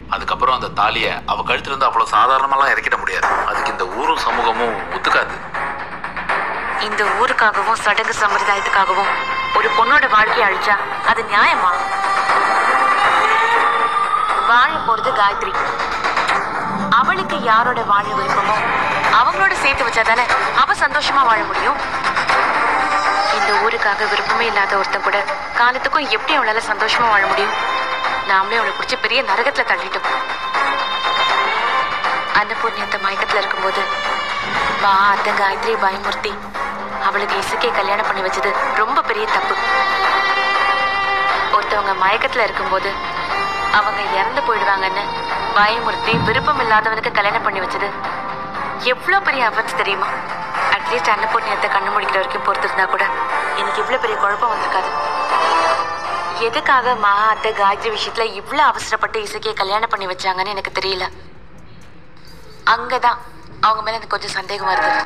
அதுக்கப்புறம் அந்த தாலியை அவ கழுத்துல இருந்து அவ்வளவு சாதாரணமாலாம் இறக்கிட முடியாது. அதுக்கு இந்த ஊரும் சமூகமும் ஒத்துக்காது. இந்த ஊருக்காகவும் சடங்கு சம்பிரதாயத்துக்காகவும் ஒரு பொண்ணோட வாழ்க்கையை அழிச்சா அது நியாயமா? வாழ போறது காயத்ரி. அவளுக்கு யாரோட வாழ விருப்பமோ அவங்களோட சேர்த்து வச்சாதானே அவ சந்தோஷமா வாழ முடியும். இந்த ஊருக்காக விருப்பமே இல்லாத ஒருத்தன் கூட காலத்துக்கும் எப்படி அவளால சந்தோஷமா வாழ முடியும்? நாமளே அவளை பிடிச்ச பெரிய நரகத்துல தள்ளிட்டோம். அன்னபூர்ணியத்தை மயக்கத்துல இருக்கும்போது அத்தை காயத்ரி பயமுறுத்தி அவளுக்கு இசுக்கே கல்யாணம் பண்ணி வச்சது ரொம்ப பெரிய தப்பு. ஒருத்தவங்க மயக்கத்துல இருக்கும்போது அவங்க இறந்து போயிடுவாங்கன்னு பயமுறுத்தி விருப்பம் இல்லாதவனுக்கு கல்யாணம் பண்ணி வச்சது எவ்வளவு பெரிய அஃபென்ஸ் தெரியுமா? அட்லீஸ்ட் அன்னபூர்ணியத்தை கண்ணு முடிக்கிற வரைக்கும் பொறுத்திருந்தா கூட எனக்கு இவ்வளவு பெரிய குழப்பம் வந்திருக்காது. எதுக்காக அத்தை காயத்ரி விஷயத்துல இவ்வளவு அவசரப்பட்டு இசைக்கே கல்யாணம் பண்ணி வச்சாங்கன்னு எனக்கு தெரியல. அங்கதான் அவங்க மேல எனக்கு கொஞ்சம் சந்தேகம் வருது.